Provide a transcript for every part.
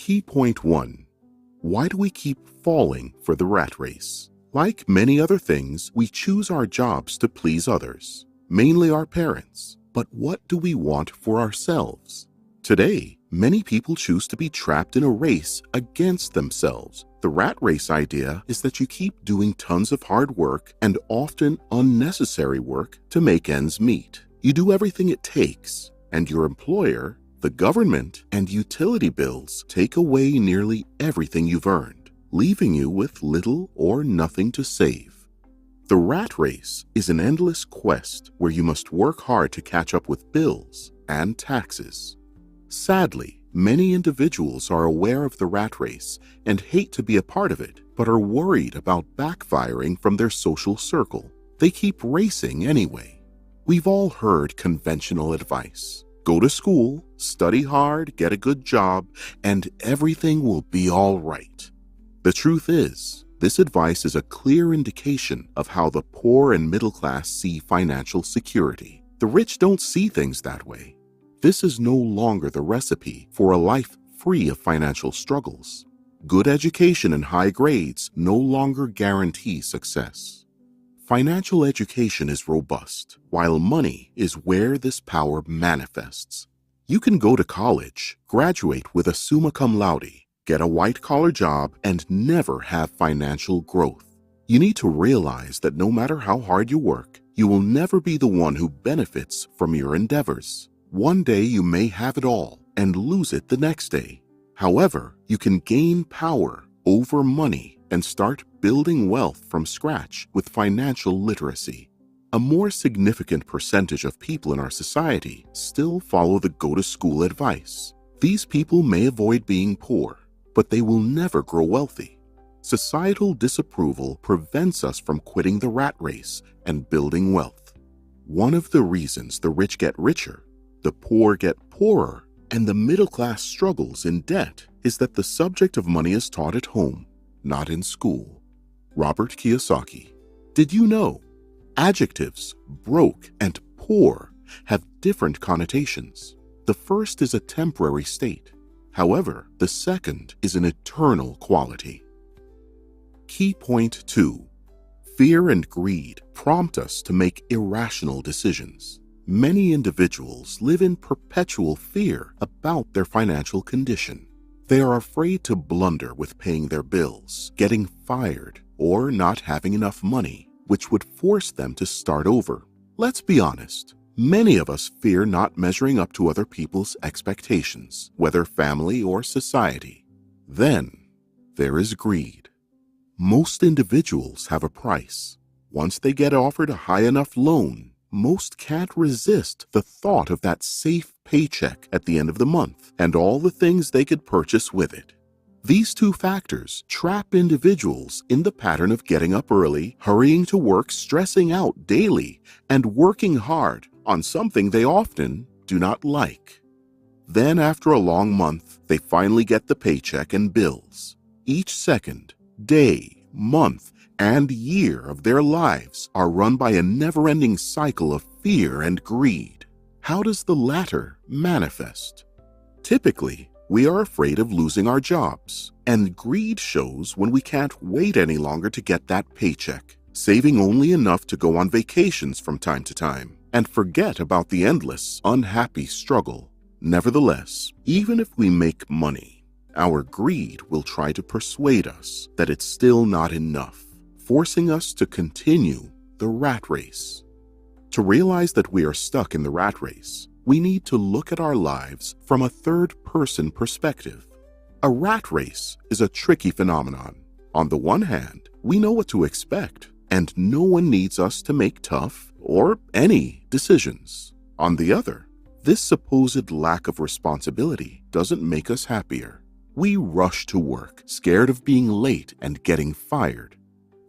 Key point 1. Why do we keep falling for the rat race? Like many other things, we choose our jobs to please others, mainly our parents. But what do we want for ourselves? Today, many people choose to be trapped in a race against themselves. The rat race idea is that you keep doing tons of hard work and often unnecessary work to make ends meet. You do everything it takes, and your employer, the government, and utility bills take away nearly everything you've earned, leaving you with little or nothing to save. The rat race is an endless quest where you must work hard to catch up with bills and taxes. Sadly, many individuals are aware of the rat race and hate to be a part of it, but are worried about backfiring from their social circle. They keep racing anyway. We've all heard conventional advice. Go to school, study hard, get a good job, and everything will be all right. The truth is, this advice is a clear indication of how the poor and middle class see financial security. The rich don't see things that way. This is no longer the recipe for a life free of financial struggles. Good education and high grades no longer guarantee success. Financial education is robust, while money is where this power manifests. You can go to college, graduate with a summa cum laude, get a white-collar job, and never have financial growth. You need to realize that no matter how hard you work, you will never be the one who benefits from your endeavors. One day you may have it all and lose it the next day. However, you can gain power over money and start building wealth from scratch with financial literacy. A more significant percentage of people in our society still follow the go-to-school advice. These people may avoid being poor, but they will never grow wealthy. Societal disapproval prevents us from quitting the rat race and building wealth. One of the reasons the rich get richer, the poor get poorer, and the middle class struggles in debt is that the subject of money is taught at home, not in school. Robert Kiyosaki. Did you know? Adjectives broke and poor have different connotations. The first is a temporary state. However, the second is an eternal quality. Key point 2. Fear and greed prompt us to make irrational decisions. Many individuals live in perpetual fear about their financial condition. They are afraid to blunder with paying their bills, getting fired, or not having enough money, which would force them to start over. Let's be honest. Many of us fear not measuring up to other people's expectations, whether family or society. Then, there is greed. Most individuals have a price. Once they get offered a high enough loan, most can't resist the thought of that safe paycheck at the end of the month and all the things they could purchase with it. These two factors trap individuals in the pattern of getting up early, hurrying to work, stressing out daily, and working hard on something they often do not like. Then, after a long month, they finally get the paycheck and bills. Each second, day, month, and year of their lives are run by a never-ending cycle of fear and greed. How does the latter manifest? Typically, we are afraid of losing our jobs, and greed shows when we can't wait any longer to get that paycheck, saving only enough to go on vacations from time to time, and forget about the endless, unhappy struggle. Nevertheless, even if we make money, our greed will try to persuade us that it's still not enough, forcing us to continue the rat race. To realize that we are stuck in the rat race, we need to look at our lives from a third-person perspective. A rat race is a tricky phenomenon. On the one hand, we know what to expect, and no one needs us to make tough or any decisions. On the other, this supposed lack of responsibility doesn't make us happier. We rush to work, scared of being late and getting fired.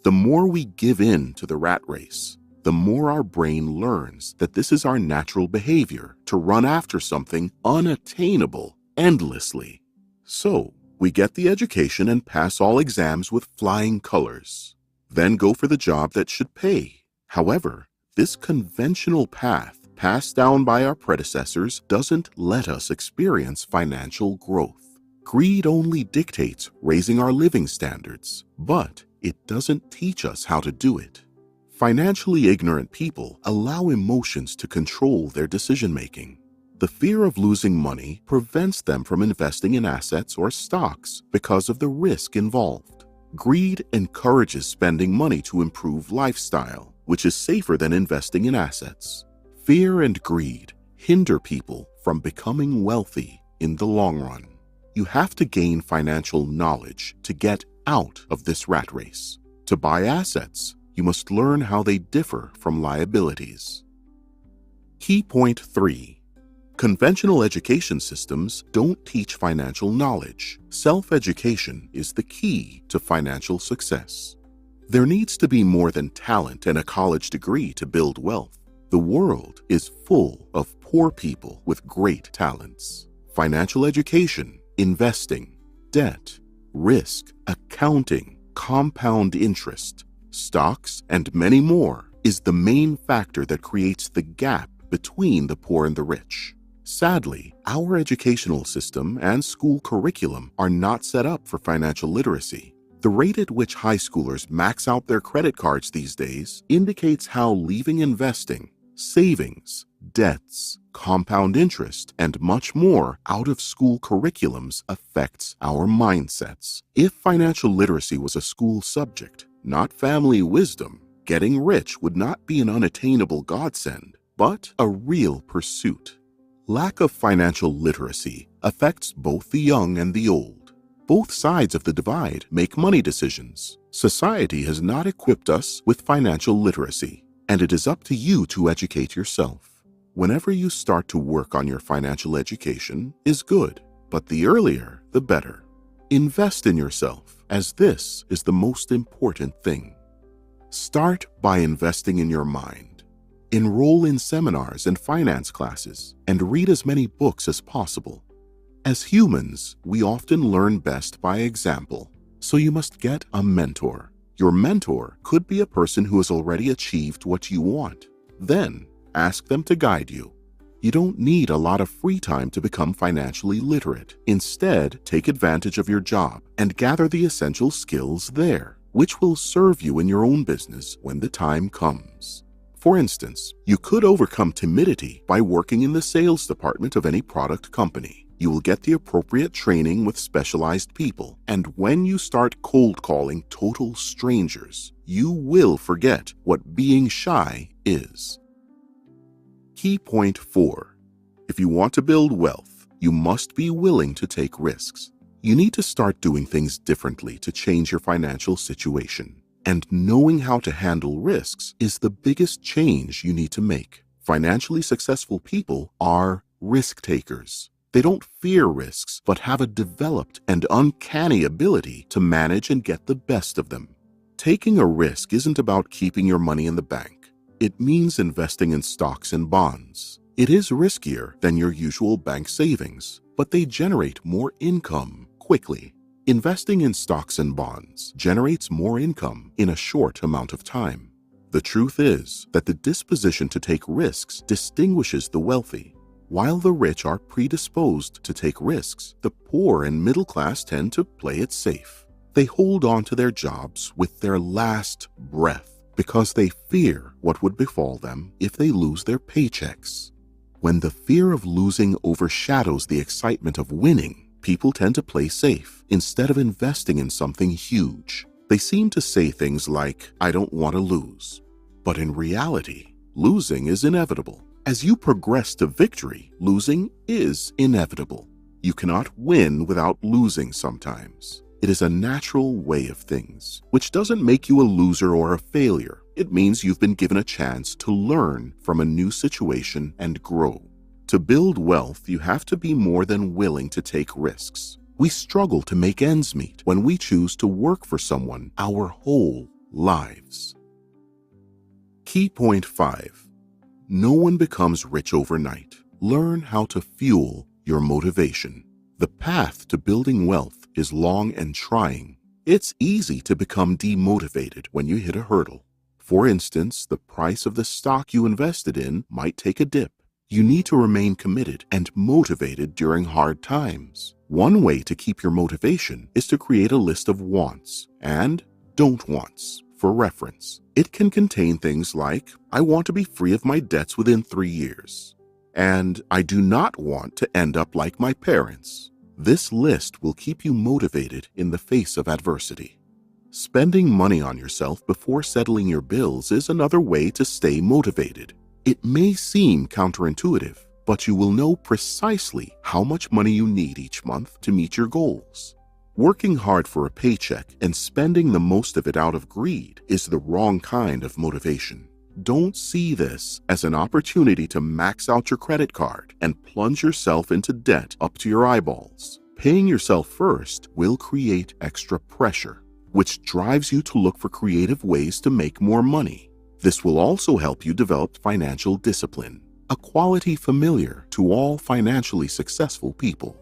The more we give in to the rat race, the more our brain learns that this is our natural behavior, to run after something unattainable endlessly. So, we get the education and pass all exams with flying colors, then go for the job that should pay. However, this conventional path passed down by our predecessors doesn't let us experience financial growth. Greed only dictates raising our living standards, but it doesn't teach us how to do it. Financially ignorant people allow emotions to control their decision-making. The fear of losing money prevents them from investing in assets or stocks because of the risk involved. Greed encourages spending money to improve lifestyle, which is safer than investing in assets. Fear and greed hinder people from becoming wealthy in the long run. You have to gain financial knowledge to get out of this rat race. To buy assets, you must learn how they differ from liabilities. Key point 3. Conventional education systems don't teach financial knowledge. Self-education is the key to financial success. There needs to be more than talent and a college degree to build wealth. The world is full of poor people with great talents. Financial education, investing, debt, risk, accounting, compound interest, stocks, and many more is the main factor that creates the gap between the poor and the rich. Sadly, our educational system and school curriculum are not set up for financial literacy. The rate at which high schoolers max out their credit cards these days indicates how leaving investing, savings, debts, compound interest, and much more out of school curriculums affects our mindsets. If financial literacy was a school subject, not family wisdom, getting rich would not be an unattainable godsend, but a real pursuit. Lack of financial literacy affects both the young and the old. Both sides of the divide make money decisions. Society has not equipped us with financial literacy, and it is up to you to educate yourself. Whenever you start to work on your financial education is good, but the earlier, the better. Invest in yourself, as this is the most important thing. Start by investing in your mind. Enroll in seminars and finance classes, and read as many books as possible. As humans, we often learn best by example, so you must get a mentor. Your mentor could be a person who has already achieved what you want. Then, ask them to guide you. You don't need a lot of free time to become financially literate. Instead, take advantage of your job and gather the essential skills there, which will serve you in your own business when the time comes. For instance, you could overcome timidity by working in the sales department of any product company. You will get the appropriate training with specialized people, and when you start cold calling total strangers, you will forget what being shy is. Key point 4. If you want to build wealth, you must be willing to take risks. You need to start doing things differently to change your financial situation. And knowing how to handle risks is the biggest change you need to make. Financially successful people are risk takers. They don't fear risks, but have a developed and uncanny ability to manage and get the best of them. Taking a risk isn't about keeping your money in the bank. It means investing in stocks and bonds. It is riskier than your usual bank savings, but they generate more income quickly. Investing in stocks and bonds generates more income in a short amount of time. The truth is that the disposition to take risks distinguishes the wealthy. While the rich are predisposed to take risks, the poor and middle class tend to play it safe. They hold on to their jobs with their last breath because they fear what would befall them if they lose their paychecks. When the fear of losing overshadows the excitement of winning, people tend to play safe instead of investing in something huge. They seem to say things like, "I don't want to lose." But in reality, losing is inevitable. As you progress to victory, losing is inevitable. You cannot win without losing sometimes. It is a natural way of things, which doesn't make you a loser or a failure. It means you've been given a chance to learn from a new situation and grow. To build wealth, you have to be more than willing to take risks. We struggle to make ends meet when we choose to work for someone our whole lives. Key point 5. No one becomes rich overnight. Learn how to fuel your motivation. The path to building wealth is long and trying. It's easy to become demotivated when you hit a hurdle. For instance, the price of the stock you invested in might take a dip. You need to remain committed and motivated during hard times. One way to keep your motivation is to create a list of wants and don't wants for reference. It can contain things like, I want to be free of my debts within 3 years, and I do not want to end up like my parents. This list will keep you motivated in the face of adversity. Spending money on yourself before settling your bills is another way to stay motivated. It may seem counterintuitive, but you will know precisely how much money you need each month to meet your goals. Working hard for a paycheck and spending the most of it out of greed is the wrong kind of motivation. Don't see this as an opportunity to max out your credit card and plunge yourself into debt up to your eyeballs. Paying yourself first will create extra pressure, which drives you to look for creative ways to make more money. This will also help you develop financial discipline, a quality familiar to all financially successful people.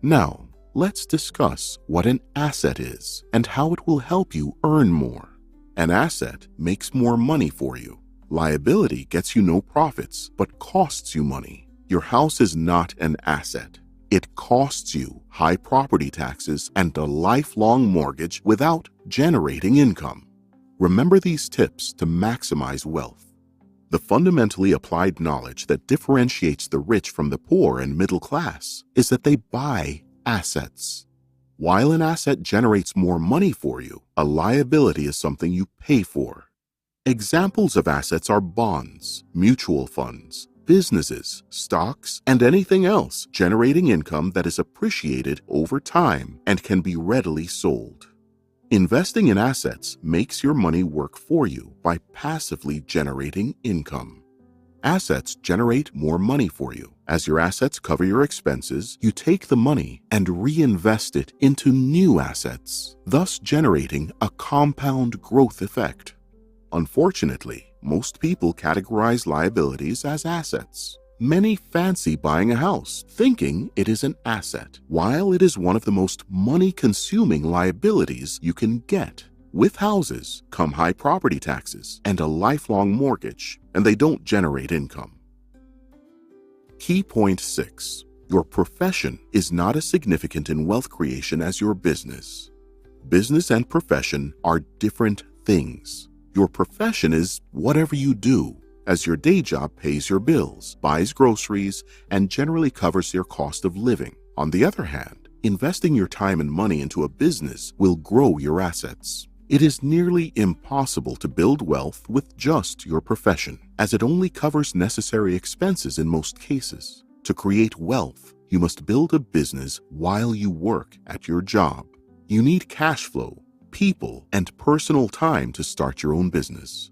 Now, let's discuss what an asset is and how it will help you earn more. An asset makes more money for you. Liability gets you no profits but costs you money. Your house is not an asset. It costs you high property taxes and a lifelong mortgage without generating income. Remember these tips to maximize wealth. The fundamentally applied knowledge that differentiates the rich from the poor and middle class is that they buy assets. While an asset generates more money for you, a liability is something you pay for. Examples of assets are bonds, mutual funds, businesses, stocks, and anything else generating income that is appreciated over time and can be readily sold. Investing in assets makes your money work for you by passively generating income. Assets generate more money for you. As your assets cover your expenses, you take the money and reinvest it into new assets, thus generating a compound growth effect. Unfortunately, most people categorize liabilities as assets. Many fancy buying a house, thinking it is an asset, while it is one of the most money-consuming liabilities you can get. With houses come high property taxes and a lifelong mortgage, and they don't generate income. Key point 6. Your profession is not as significant in wealth creation as your business. Business and profession are different things. Your profession is whatever you do, as your day job pays your bills, buys groceries, and generally covers your cost of living. On the other hand, investing your time and money into a business will grow your assets. It is nearly impossible to build wealth with just your profession, as it only covers necessary expenses in most cases. To create wealth, you must build a business while you work at your job. You need cash flow, people, and personal time to start your own business.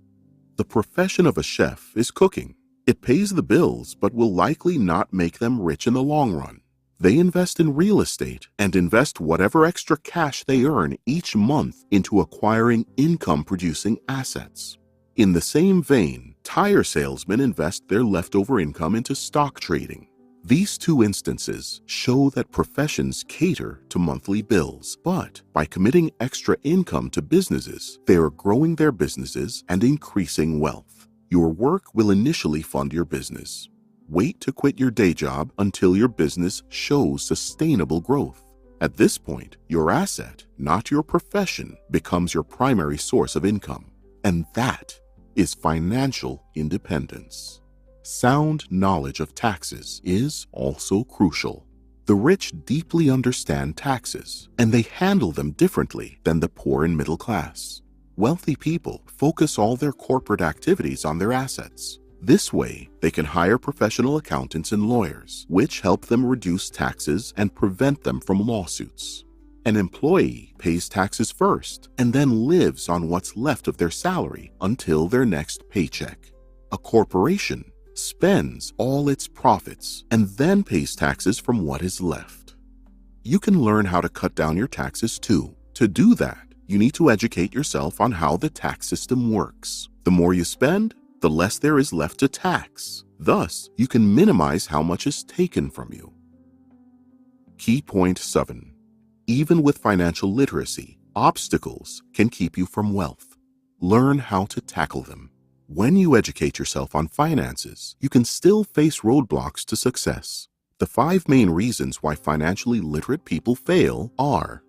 The profession of a chef is cooking. It pays the bills, but will likely not make them rich in the long run. They invest in real estate and invest whatever extra cash they earn each month into acquiring income-producing assets. In the same vein, tire salesmen invest their leftover income into stock trading. These two instances show that professions cater to monthly bills, but by committing extra income to businesses, they are growing their businesses and increasing wealth. Your work will initially fund your business. Wait to quit your day job until your business shows sustainable growth. At this point, your asset, not your profession, becomes your primary source of income. And that is financial independence. Sound knowledge of taxes is also crucial. The rich deeply understand taxes, and they handle them differently than the poor and middle class. Wealthy people focus all their corporate activities on their assets. This way, they can hire professional accountants and lawyers, which help them reduce taxes and prevent them from lawsuits. An employee pays taxes first and then lives on what's left of their salary until their next paycheck. A corporation spends all its profits and then pays taxes from what is left. You can learn how to cut down your taxes too. To do that, you need to educate yourself on how the tax system works. The more you spend, the less there is left to tax. Thus, you can minimize how much is taken from you. Key point 7. Even with financial literacy, obstacles can keep you from wealth. Learn how to tackle them. When you educate yourself on finances, you can still face roadblocks to success. The 5 main reasons why financially literate people fail are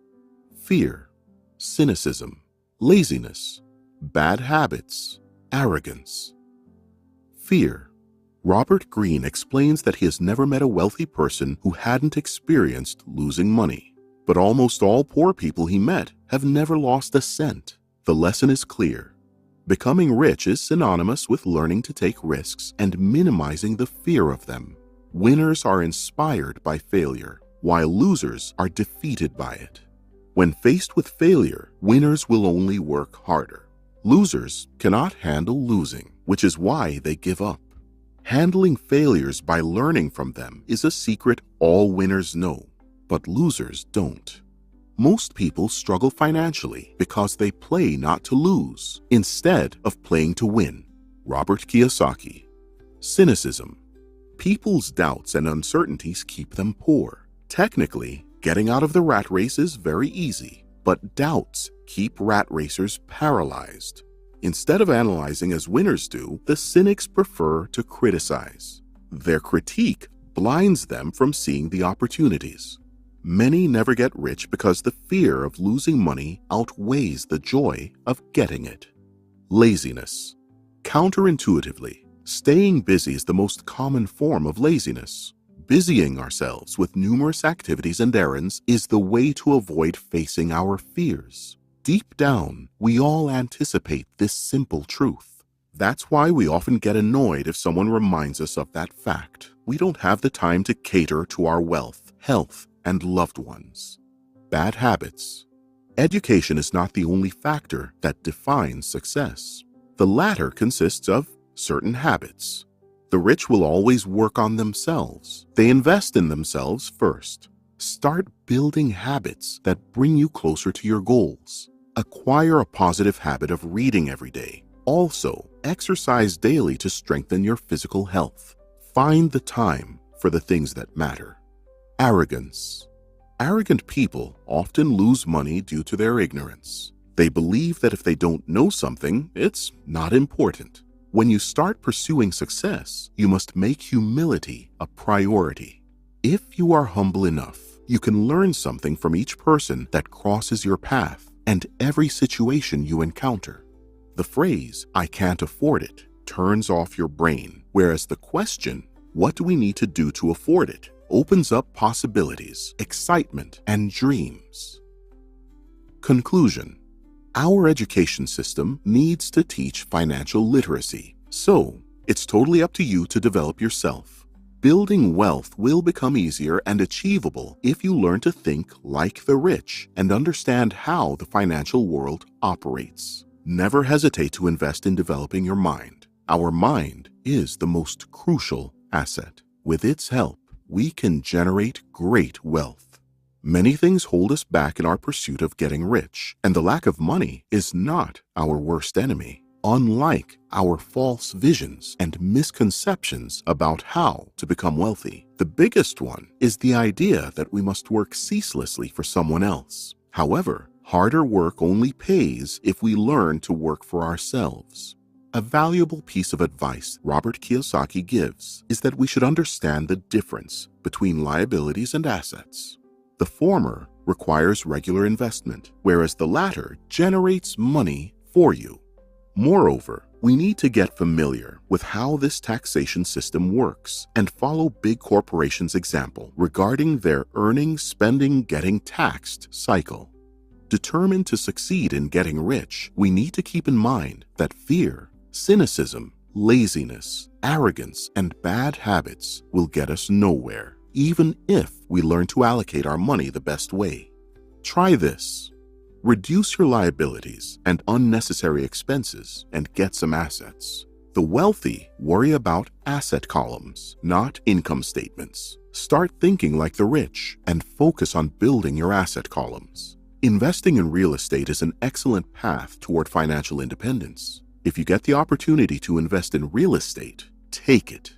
fear, cynicism, laziness, bad habits, arrogance. Fear. Robert Greene explains that he has never met a wealthy person who hadn't experienced losing money. But almost all poor people he met have never lost a cent. The lesson is clear. Becoming rich is synonymous with learning to take risks and minimizing the fear of them. Winners are inspired by failure, while losers are defeated by it. When faced with failure, winners will only work harder. Losers cannot handle losing, which is why they give up. Handling failures by learning from them is a secret all winners know, but losers don't. Most people struggle financially because they play not to lose instead of playing to win. Robert Kiyosaki. Cynicism. People's doubts and uncertainties keep them poor. Technically, getting out of the rat race is very easy, but doubts keep rat racers paralyzed. Instead of analyzing as winners do, the cynics prefer to criticize. Their critique blinds them from seeing the opportunities. Many never get rich because the fear of losing money outweighs the joy of getting it. Laziness. Counterintuitively, staying busy is the most common form of laziness. Busying ourselves with numerous activities and errands is the way to avoid facing our fears. Deep down, we all anticipate this simple truth. That's why we often get annoyed if someone reminds us of that fact. We don't have the time to cater to our wealth, health, and loved ones. Bad habits. Education is not the only factor that defines success. The latter consists of certain habits. The rich will always work on themselves. They invest in themselves first. Start building habits that bring you closer to your goals. Acquire a positive habit of reading every day. Also, exercise daily to strengthen your physical health. Find the time for the things that matter. Arrogance. Arrogant people often lose money due to their ignorance. They believe that if they don't know something, it's not important. When you start pursuing success, you must make humility a priority. If you are humble enough, you can learn something from each person that crosses your path and every situation you encounter. The phrase, "I can't afford it," turns off your brain, whereas the question, "What do we need to do to afford it?" opens up possibilities, excitement, and dreams. Conclusion. Our education system needs to teach financial literacy, so it's totally up to you to develop yourself. Building wealth will become easier and achievable if you learn to think like the rich and understand how the financial world operates. Never hesitate to invest in developing your mind. Our mind is the most crucial asset. With its help, we can generate great wealth. Many things hold us back in our pursuit of getting rich, and the lack of money is not our worst enemy. Unlike our false visions and misconceptions about how to become wealthy, the biggest one is the idea that we must work ceaselessly for someone else. However, harder work only pays if we learn to work for ourselves. A valuable piece of advice Robert Kiyosaki gives is that we should understand the difference between liabilities and assets. The former requires regular investment, whereas the latter generates money for you. Moreover, we need to get familiar with how this taxation system works and follow big corporations' example regarding their earning, spending, getting taxed cycle. Determined to succeed in getting rich, we need to keep in mind that fear, cynicism, laziness, arrogance, and bad habits will get us nowhere, even if we learn to allocate our money the best way. Try this. Reduce your liabilities and unnecessary expenses and get some assets. The wealthy worry about asset columns, not income statements. Start thinking like the rich and focus on building your asset columns. Investing in real estate is an excellent path toward financial independence. If you get the opportunity to invest in real estate, take it.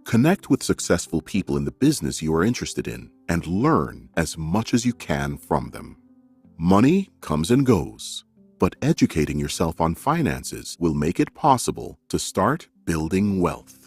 Connect with successful people in the business you are interested in and learn as much as you can from them. Money comes and goes, but educating yourself on finances will make it possible to start building wealth.